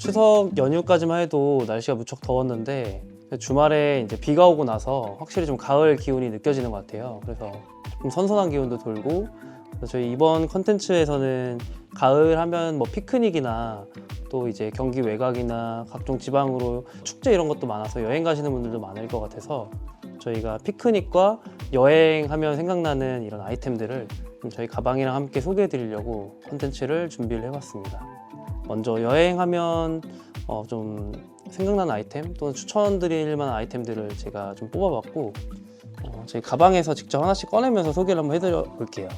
추석 연휴까지만 해도 날씨가 무척 더웠는데 주말에 이제 비가 오고 나서 확실히 좀 가을 기운이 느껴지는 것 같아요. 그래서 좀 선선한 기운도 돌고, 그래서 저희 이번 컨텐츠에서는 가을 하면 뭐 피크닉이나 또 이제 경기 외곽이나 각종 지방으로 축제 이런 것도 많아서 여행 가시는 분들도 많을 것 같아서 저희가 피크닉과 여행하면 생각나는 이런 아이템들을 좀 저희 가방이랑 함께 소개해 드리려고 컨텐츠를 준비를 해봤습니다. 먼저 여행하면 좀 생각나는 아이템 또는 추천드릴 만한 아이템들을 제가 좀 뽑아봤고, 저희 가방에서 직접 하나씩 꺼내면서 소개를 한번 해드려 볼게요.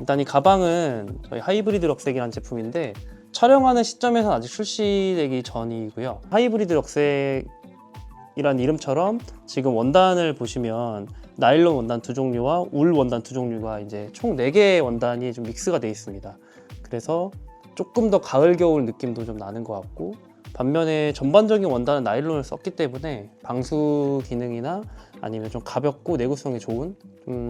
일단 이 가방은 저희 하이브리드 럭색이라는 제품인데 촬영하는 시점에서는 아직 출시되기 전이고요. 하이브리드 럭색이란 이름처럼 지금 원단을 보시면 나일론 원단 2종류와 울 원단 2종류가 이제 총 4개의 원단이 좀 믹스가 되어 있습니다. 그래서 조금 더 가을 겨울 느낌도 좀 나는 것 같고, 반면에 전반적인 원단은 나일론을 썼기 때문에 방수 기능이나 아니면 좀 가볍고 내구성이 좋은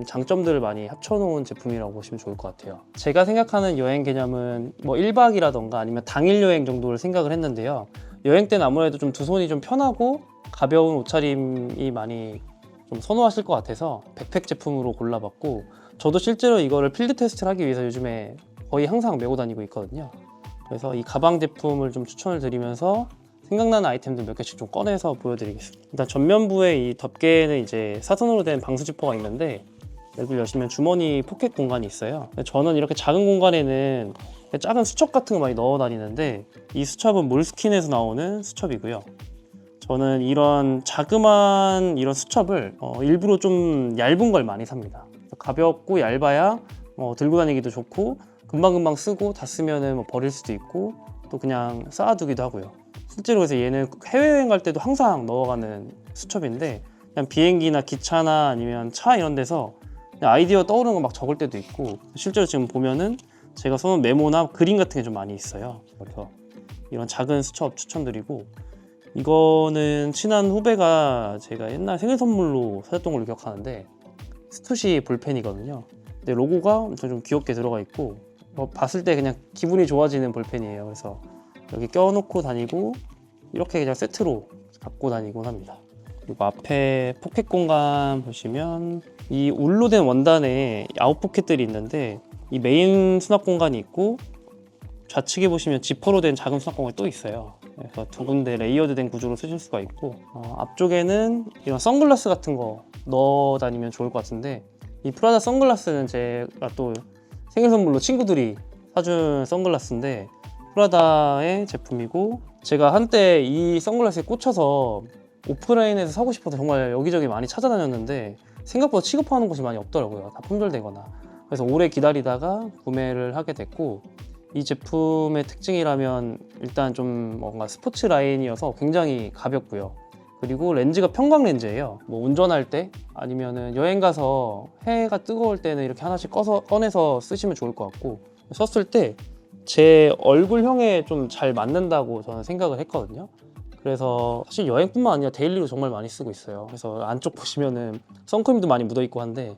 장점들을 많이 합쳐놓은 제품이라고 보시면 좋을 것 같아요. 제가 생각하는 여행 개념은 뭐 1박이라던가 아니면 당일 여행 정도를 생각을 했는데요. 여행 때는 아무래도 좀 두 손이 좀 편하고 가벼운 옷차림이 많이 좀 선호하실 것 같아서 백팩 제품으로 골라봤고, 저도 실제로 이거를 필드 테스트를 하기 위해서 요즘에 거의 항상 메고 다니고 있거든요. 그래서 이 가방 제품을 좀 추천을 드리면서 생각나는 아이템들 몇 개씩 좀 꺼내서 보여드리겠습니다. 일단 전면부에 이 덮개는 이제 사선으로 된 방수 지퍼가 있는데, 여기 여시면 주머니 포켓 공간이 있어요. 저는 이렇게 작은 공간에는 작은 수첩 같은 거 많이 넣어 다니는데, 이 수첩은 몰스킨에서 나오는 수첩이고요. 저는 이런 자그마한 이런 수첩을 일부러 좀 얇은 걸 많이 삽니다. 가볍고 얇아야 들고 다니기도 좋고, 금방금방 쓰고 다 쓰면은 뭐 버릴 수도 있고 또 그냥 쌓아두기도 하고요. 실제로 그래서 얘는 해외여행 갈 때도 항상 넣어가는 수첩인데, 그냥 비행기나 기차나 아니면 차 이런 데서 그냥 아이디어 떠오르는 거 막 적을 때도 있고, 실제로 지금 보면은 제가 써놓은 메모나 그림 같은 게 좀 많이 있어요. 그래서 이런 작은 수첩 추천드리고, 이거는 친한 후배가 제가 옛날 생일 선물로 사줬던 걸로 기억하는데 스투시 볼펜이거든요. 근데 로고가 엄청 좀 귀엽게 들어가 있고 봤을 때 그냥 기분이 좋아지는 볼펜이에요. 그래서 여기 껴놓고 다니고 이렇게 그냥 세트로 갖고 다니곤 합니다. 그리고 앞에 포켓 공간 보시면 이 울로 된 원단에 아웃 포켓들이 있는데, 이 메인 수납 공간이 있고 좌측에 보시면 지퍼로 된 작은 수납 공간이 또 있어요. 그래서 두 군데 레이어드된 구조로 쓰실 수가 있고, 앞쪽에는 이런 선글라스 같은 거 넣어 다니면 좋을 것 같은데, 이 프라다 선글라스는 제가 또 생일 선물로 친구들이 사준 선글라스인데 프라다의 제품이고, 제가 한때 이 선글라스에 꽂혀서 오프라인에서 사고 싶어서 정말 여기저기 많이 찾아다녔는데 생각보다 취급하는 곳이 많이 없더라고요. 다 품절되거나. 그래서 오래 기다리다가 구매를 하게 됐고, 이 제품의 특징이라면 일단 좀 뭔가 스포츠 라인이어서 굉장히 가볍고요. 그리고 렌즈가 평광 렌즈예요. 뭐 운전할 때 아니면은 여행 가서 해가 뜨거울 때는 이렇게 하나씩 꺼내서 쓰시면 좋을 것 같고, 썼을 때 제 얼굴형에 좀 잘 맞는다고 저는 생각을 했거든요. 그래서 사실 여행뿐만 아니라 데일리로 정말 많이 쓰고 있어요. 그래서 안쪽 보시면은 선크림도 많이 묻어 있고 한데,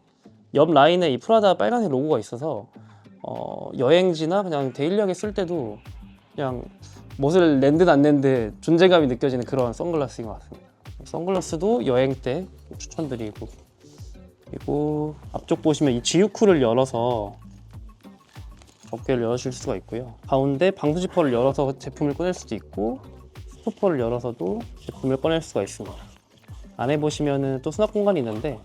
옆 라인에 이 프라다 빨간색 로고가 있어서 여행지나 그냥 데일리하게 쓸 때도 그냥 멋을 낸 듯 안 낸 듯 존재감이 느껴지는 그런 선글라스인 것 같습니다. 선글라스도 여행 때 추천드리고, 그리고 앞쪽 보시면 이 지유쿨을 열어서 어깨를 열으실 수가 있고요. 가운데 방수 지퍼를 열어서 제품을 꺼낼 수도 있고, 스토퍼를 열어서도 제품을 꺼낼 수가 있습니다. 안에 보시면은 또 수납 공간이 있는데,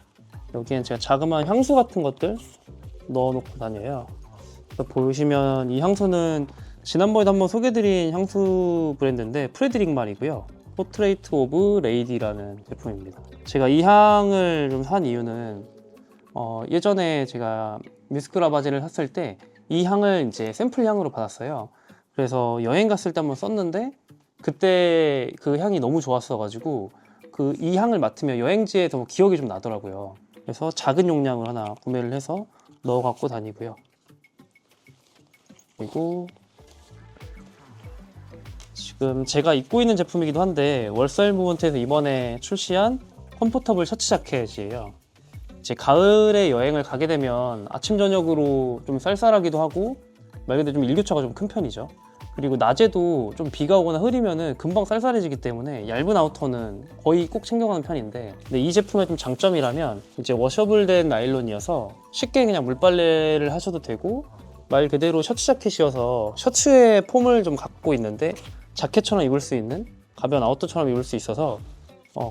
여기엔 제가 자그마한 향수 같은 것들 넣어놓고 다녀요. 보시면 이 향수는 지난번에도 한번 소개드린 향수 브랜드인데 프레드릭 말이고요. 포트레이트 오브 레이디라는 제품입니다. 제가 이 향을 좀 산 이유는 예전에 제가 뮤스크라바제를 샀을 때 이 향을 이제 샘플 향으로 받았어요. 그래서 여행 갔을 때 한번 썼는데 그때 그 향이 너무 좋았어가지고 이 향을 맡으면 여행지에서 기억이 좀 나더라고요. 그래서 작은 용량을 하나 구매를 해서 넣어 갖고 다니고요. 그리고 지금 제가 입고 있는 제품이기도 한데 월사일 무브먼트에서 이번에 출시한 컴포터블 셔츠 자켓이에요. 이제 가을에 여행을 가게 되면 아침 저녁으로 좀 쌀쌀하기도 하고 말 그대로 좀 일교차가 좀 큰 편이죠. 그리고 낮에도 좀 비가 오거나 흐리면은 금방 쌀쌀해지기 때문에 얇은 아우터는 거의 꼭 챙겨가는 편인데, 근데 이 제품의 좀 장점이라면 이제 워셔블된 나일론이어서 쉽게 그냥 물빨래를 하셔도 되고, 말 그대로 셔츠 자켓이어서 셔츠의 폼을 좀 갖고 있는데 자켓처럼 입을 수 있는 가벼운 아우터처럼 입을 수 있어서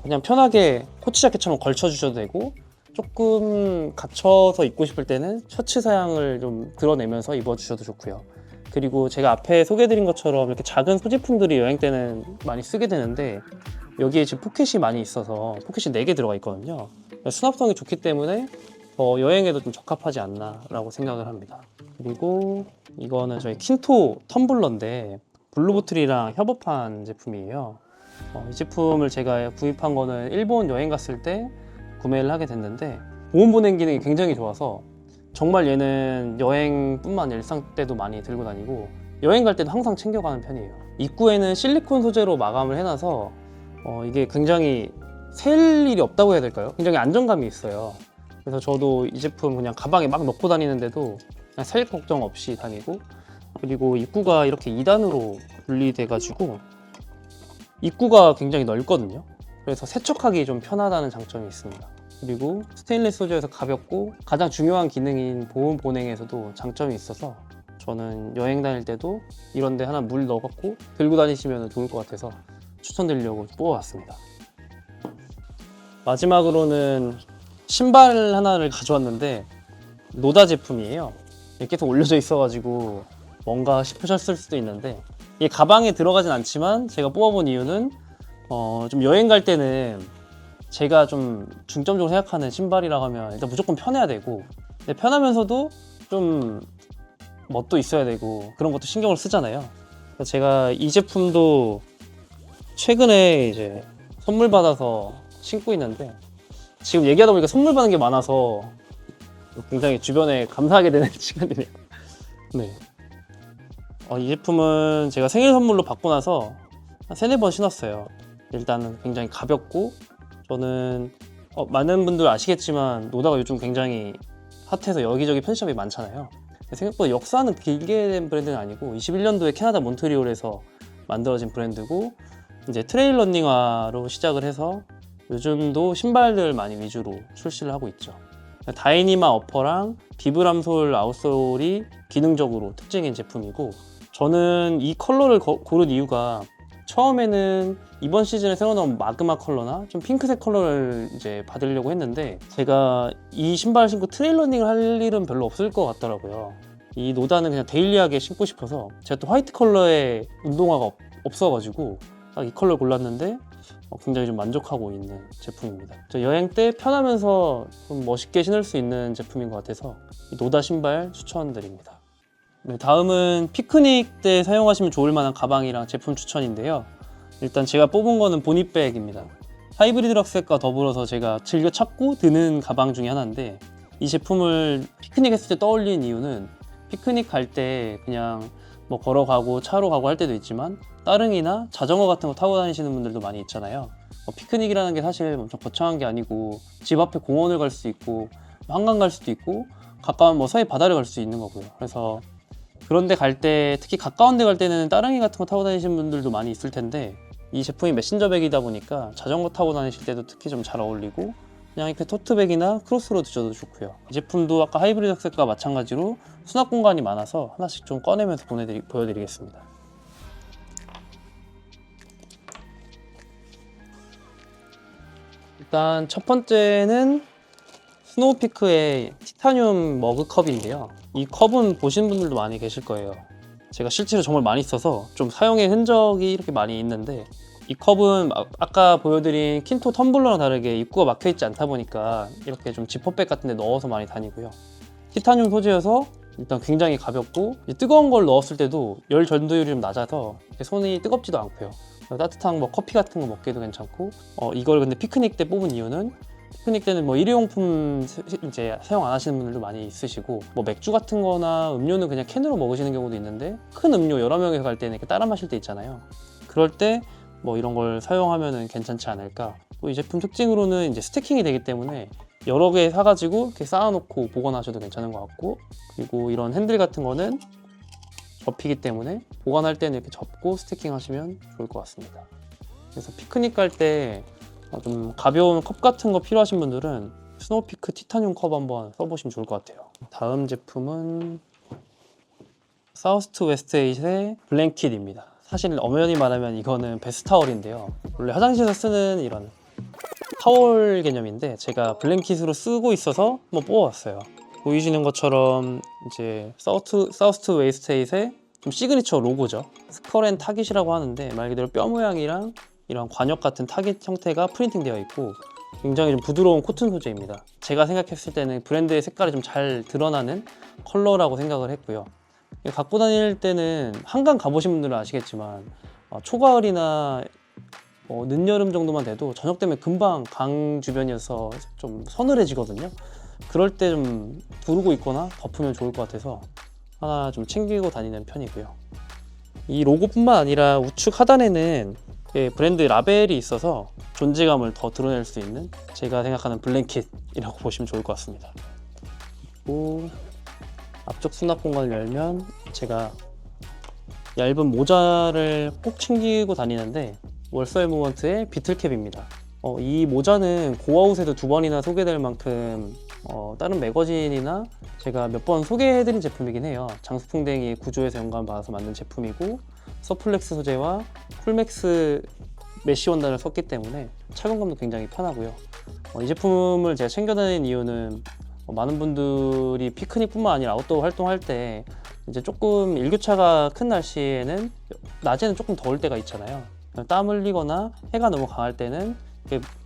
그냥 편하게 코치 자켓처럼 걸쳐주셔도 되고, 조금 갖춰서 입고 싶을 때는 셔츠 사양을 좀 드러내면서 입어주셔도 좋고요. 그리고 제가 앞에 소개해드린 것처럼 이렇게 작은 소지품들이 여행 때는 많이 쓰게 되는데, 여기에 지금 포켓이 많이 있어서 포켓이 4개 들어가 있거든요. 수납성이 좋기 때문에 여행에도 좀 적합하지 않나 라고 생각을 합니다. 그리고 이거는 저희 킨토 텀블러인데 블루보틀이랑 협업한 제품이에요. 이 제품을 제가 구입한 거는 일본 여행 갔을 때 구매를 하게 됐는데, 보온 보냉 기능이 굉장히 좋아서 정말 얘는 여행뿐만 아니라 일상 때도 많이 들고 다니고, 여행 갈 때도 항상 챙겨가는 편이에요. 입구에는 실리콘 소재로 마감을 해놔서 이게 굉장히 셀 일이 없다고 해야 될까요? 굉장히 안정감이 있어요. 그래서 저도 이 제품 그냥 가방에 막 넣고 다니는데도 그냥 셀 걱정 없이 다니고, 그리고 입구가 이렇게 2단으로 분리돼 가지고 입구가 굉장히 넓거든요. 그래서 세척하기 좀 편하다는 장점이 있습니다. 그리고 스테인리스 소재여서 가볍고, 가장 중요한 기능인 보온 보냉에서도 장점이 있어서 저는 여행 다닐 때도 이런 데 하나 물 넣어갖고 들고 다니시면 좋을 것 같아서 추천드리려고 뽑아봤습니다. 마지막으로는 신발 하나를 가져왔는데 노다 제품이에요. 계속 올려져 있어가지고 뭔가 싶으셨을 수도 있는데, 이게 가방에 들어가진 않지만 제가 뽑아본 이유는 좀 여행 갈 때는 제가 좀 중점적으로 생각하는 신발이라고 하면 일단 무조건 편해야 되고, 근데 편하면서도 좀 멋도 있어야 되고 그런 것도 신경을 쓰잖아요. 그래서 제가 이 제품도 최근에 이제 선물 받아서 신고 있는데, 지금 얘기하다 보니까 선물 받은 게 많아서 굉장히 주변에 감사하게 되는 시간이네요. 네. 이 제품은 제가 생일 선물로 받고 나서 한 3-4번 신었어요. 일단은 굉장히 가볍고, 저는 많은 분들 아시겠지만 노다가 요즘 굉장히 핫해서 여기저기 편집샵이 많잖아요. 생각보다 역사는 길게 된 브랜드는 아니고 21년도에 캐나다 몬트리올에서 만들어진 브랜드고, 이제 트레일 러닝화로 시작을 해서 요즘도 신발들 많이 위주로 출시를 하고 있죠. 다이니마 어퍼랑 비브람 솔 아웃솔이 기능적으로 특징인 제품이고, 저는 이 컬러를 고른 이유가, 처음에는 이번 시즌에 새로 나온 마그마 컬러나 좀 핑크색 컬러를 이제 받으려고 했는데, 제가 이 신발을 신고 트레일 러닝을 할 일은 별로 없을 것 같더라고요. 이 노다는 그냥 데일리하게 신고 싶어서, 제가 또 화이트 컬러의 운동화가 없어가지고 딱 이 컬러를 골랐는데 굉장히 좀 만족하고 있는 제품입니다. 여행 때 편하면서 좀 멋있게 신을 수 있는 제품인 것 같아서 이 노다 신발 추천드립니다. 네, 다음은 피크닉 때 사용하시면 좋을 만한 가방이랑 제품 추천인데요. 일단 제가 뽑은 거는 보니백입니다. 하이브리드 락셋과 더불어서 제가 즐겨 찾고 드는 가방 중에 하나인데, 이 제품을 피크닉 했을 때 떠올린 이유는, 피크닉 갈 때 그냥 뭐 걸어가고 차로 가고 할 때도 있지만 따릉이나 자전거 같은 거 타고 다니시는 분들도 많이 있잖아요. 피크닉이라는 게 사실 엄청 거창한 게 아니고, 집 앞에 공원을 갈 수 있고 한강 갈 수도 있고 가까운 뭐 서해 바다를 갈 수 있는 거고요. 그래서 그런데 갈 때, 특히 가까운 데 갈 때는 따릉이 같은 거 타고 다니시는 분들도 많이 있을 텐데, 이 제품이 메신저백이다 보니까 자전거 타고 다니실 때도 특히 좀 잘 어울리고, 그냥 이렇게 토트백이나 크로스로 드셔도 좋고요. 이 제품도 아까 하이브리드 흑색과 마찬가지로 수납 공간이 많아서 하나씩 좀 꺼내면서 보여드리겠습니다. 일단 첫 번째는 스노우피크의 티타늄 머그컵인데요. 이 컵은 보신 분들도 많이 계실 거예요. 제가 실제로 정말 많이 써서 좀 사용의 흔적이 이렇게 많이 있는데, 이 컵은 아까 보여드린 킨토 텀블러랑 다르게 입구가 막혀있지 않다 보니까 이렇게 좀 지퍼백 같은 데 넣어서 많이 다니고요. 티타늄 소재여서 일단 굉장히 가볍고, 뜨거운 걸 넣었을 때도 열 전도율이 좀 낮아서 손이 뜨겁지도 않고요. 따뜻한 뭐 커피 같은 거 먹기도 괜찮고, 이걸 근데 피크닉 때 뽑은 이유는, 피크닉 때는 뭐 일회용품 이제 사용 안 하시는 분들도 많이 있으시고, 뭐 맥주 같은 거나 음료는 그냥 캔으로 먹으시는 경우도 있는데, 큰 음료 여러 명이서 갈 때는 이렇게 따라 마실 때 있잖아요. 그럴 때 뭐 이런 걸 사용하면은 괜찮지 않을까. 또 이 제품 특징으로는 이제 스태킹이 되기 때문에 여러 개 사가지고 이렇게 쌓아놓고 보관하셔도 괜찮은 것 같고, 그리고 이런 핸들 같은 거는 접히기 때문에 보관할 때는 이렇게 접고 스티킹 하시면 좋을 것 같습니다. 그래서 피크닉 갈 때 좀 가벼운 컵 같은 거 필요하신 분들은 스노우피크 티타늄 컵 한번 써보시면 좋을 것 같아요. 다음 제품은 사우스트 웨스트에잇의 블랭킷입니다. 사실 엄연히 말하면 이거는 베스트 타월인데요. 원래 화장실에서 쓰는 이런 타월 개념인데 제가 블랭킷으로 쓰고 있어서 한번 뽑아봤어요. 보이시는 것처럼 이제 사우스트 웨스트에잇의 좀 시그니처 로고죠. 스컬 앤 타깃이라고 하는데 말 그대로 뼈 모양이랑 이런 관역 같은 타깃 형태가 프린팅 되어 있고 굉장히 좀 부드러운 코튼 소재입니다. 제가 생각했을 때는 브랜드의 색깔이 좀 잘 드러나는 컬러라고 생각을 했고요. 갖고 다닐 때는 한강 가보신 분들은 아시겠지만 초가을이나 늦여름 정도만 돼도 저녁 되면 금방 강 주변이어서 좀 서늘해지거든요. 그럴 때 좀 두르고 있거나 덮으면 좋을 것 같아서 하나 좀 챙기고 다니는 편이고요. 이 로고뿐만 아니라 우측 하단에는 브랜드 라벨이 있어서 존재감을 더 드러낼 수 있는 제가 생각하는 블랭킷이라고 보시면 좋을 것 같습니다. 그리고 앞쪽 수납 공간을 열면 제가 얇은 모자를 꼭 챙기고 다니는데 월서의 무먼트의 비틀캡입니다. 이 모자는 고아웃에도 2번이나 소개될 만큼 다른 매거진이나 제가 몇 번 소개해드린 제품이긴 해요. 장수풍뎅이의 구조에서 영감을 받아서 만든 제품이고 서플렉스 소재와 풀맥스 메쉬 원단을 썼기 때문에 착용감도 굉장히 편하고요. 이 제품을 제가 챙겨 다니는 이유는 많은 분들이 피크닉뿐만 아니라 아웃도어 활동할 때 이제 조금 일교차가 큰 날씨에는 낮에는 조금 더울 때가 있잖아요. 땀 흘리거나 해가 너무 강할 때는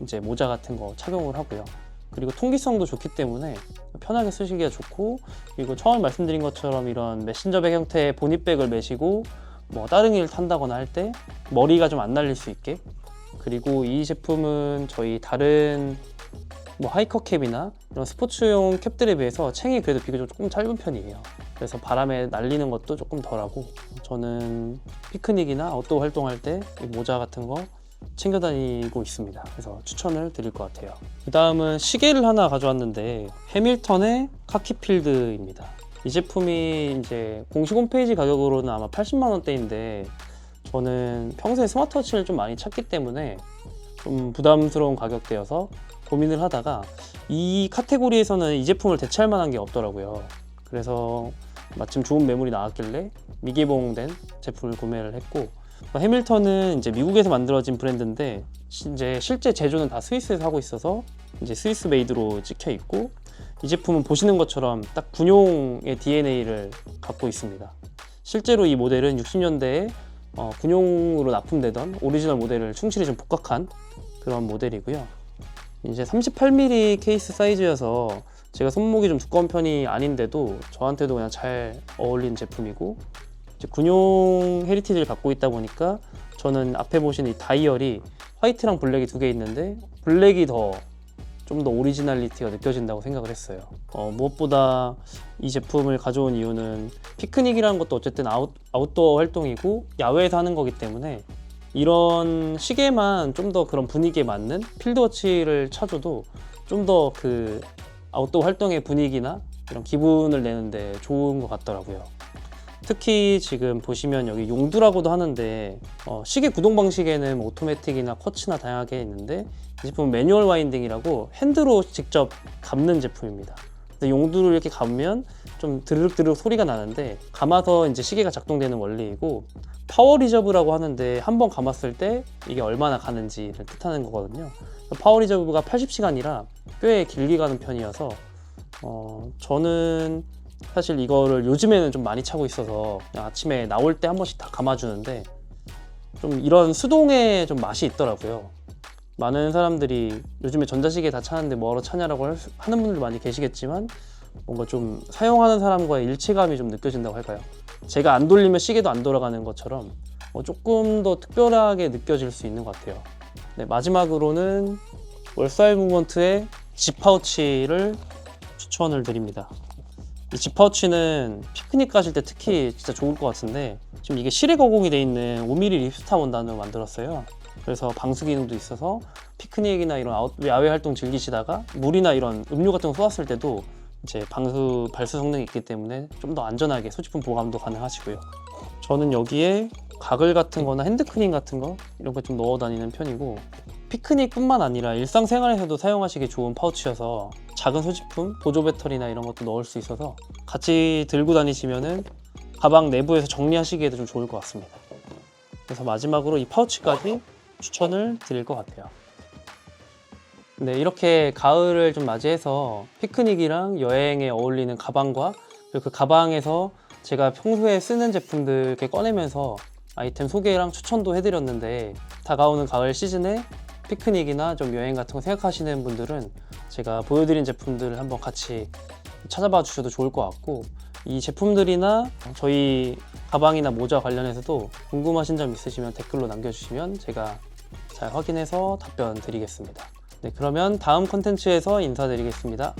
이제 모자 같은 거 착용을 하고요. 그리고 통기성도 좋기 때문에 편하게 쓰시기가 좋고, 그리고 처음 말씀드린 것처럼 이런 메신저백 형태의 보닛백을 메시고 따릉이를 탄다거나 할 때 머리가 좀 안 날릴 수 있게, 그리고 이 제품은 저희 다른 하이커 캡이나 이런 스포츠용 캡들에 비해서 챙이 그래도 비교적 조금 짧은 편이에요. 그래서 바람에 날리는 것도 조금 덜하고, 저는 피크닉이나 아웃도어 활동할 때 이 모자 같은 거 챙겨 다니고 있습니다. 그래서 추천을 드릴 것 같아요. 그 다음은 시계를 하나 가져왔는데 해밀턴의 카키필드입니다. 이 제품이 이제 공식 홈페이지 가격으로는 아마 80만 원대인데 저는 평소에 스마트워치를 좀 많이 찾기 때문에 좀 부담스러운 가격대여서 고민을 하다가 이 카테고리에서는 이 제품을 대체할 만한 게 없더라고요. 그래서 마침 좋은 매물이 나왔길래 미개봉된 제품을 구매를 했고, 해밀턴은 이제 미국에서 만들어진 브랜드인데 이제 실제 제조는 다 스위스에서 하고 있어서 이제 스위스 메이드로 찍혀 있고, 이 제품은 보시는 것처럼 딱 군용의 DNA를 갖고 있습니다. 실제로 이 모델은 60년대에 군용으로 납품되던 오리지널 모델을 충실히 좀 복각한 그런 모델이고요. 이제 38mm 케이스 사이즈여서 제가 손목이 좀 두꺼운 편이 아닌데도 저한테도 그냥 잘 어울리는 제품이고, 이제 군용 헤리티지를 갖고 있다 보니까 저는 앞에 보시는 이 다이얼이 화이트랑 블랙이 두 개 있는데 블랙이 좀 더 오리지널리티가 느껴진다고 생각을 했어요. 무엇보다 이 제품을 가져온 이유는 피크닉이라는 것도 어쨌든 아웃도어 활동이고 야외에서 하는 거기 때문에 이런 시계만 좀 더 그런 분위기에 맞는 필드워치를 찾아도 좀 더 그 아웃도어 활동의 분위기나 이런 기분을 내는데 좋은 것 같더라고요. 특히 지금 보시면 여기 용두라고도 하는데 시계 구동 방식에는 오토매틱이나 쿼츠나 다양하게 있는데 이 제품은 매뉴얼 와인딩이라고 핸드로 직접 감는 제품입니다. 용두를 이렇게 감으면 좀 드르륵드르륵 소리가 나는데 감아서 이제 시계가 작동되는 원리이고, 파워 리저브라고 하는데 한번 감았을 때 이게 얼마나 가는지를 뜻하는 거거든요. 파워 리저브가 80시간이라 꽤 길게 가는 편이어서 저는 사실 이거를 요즘에는 좀 많이 차고 있어서 그냥 아침에 나올 때 한 번씩 다 감아주는데 좀 이런 수동의 좀 맛이 있더라고요. 많은 사람들이 요즘에 전자시계 다 차는데 뭐하러 차냐라고 하는 분들도 많이 계시겠지만 뭔가 좀 사용하는 사람과의 일체감이 좀 느껴진다고 할까요? 제가 안 돌리면 시계도 안 돌아가는 것처럼 조금 더 특별하게 느껴질 수 있는 것 같아요. 네, 마지막으로는 월사이 무브먼트의 지파우치를 추천을 드립니다. 이 지파우치는 피크닉 가실 때 특히 진짜 좋을 것 같은데, 지금 이게 실외 거공이 돼 있는 5mm 립스타 원단으로 만들었어요. 그래서 방수 기능도 있어서 피크닉이나 이런 야외 활동 즐기시다가 물이나 이런 음료 같은 거 쏘았을 때도 이제 발수 성능이 있기 때문에 좀 더 안전하게 소지품 보관도 가능하시고요. 저는 여기에 가글 같은 거나 핸드크림 같은 거 이런 거 좀 넣어 다니는 편이고, 피크닉뿐만 아니라 일상생활에서도 사용하시기 좋은 파우치여서 작은 소지품, 보조 배터리나 이런 것도 넣을 수 있어서 같이 들고 다니시면은 가방 내부에서 정리하시기에도 좀 좋을 것 같습니다. 그래서 마지막으로 이 파우치까지 추천을 드릴 것 같아요. 네, 이렇게 가을을 좀 맞이해서 피크닉이랑 여행에 어울리는 가방과 그리고 그 가방에서 제가 평소에 쓰는 제품들 이렇게 꺼내면서 아이템 소개랑 추천도 해드렸는데, 다가오는 가을 시즌에 피크닉이나 좀 여행 같은 거 생각하시는 분들은 제가 보여드린 제품들을 한번 같이 찾아봐 주셔도 좋을 것 같고, 이 제품들이나 저희 가방이나 모자 관련해서도 궁금하신 점 있으시면 댓글로 남겨주시면 제가 잘 확인해서 답변 드리겠습니다. 네, 그러면 다음 컨텐츠에서 인사드리겠습니다.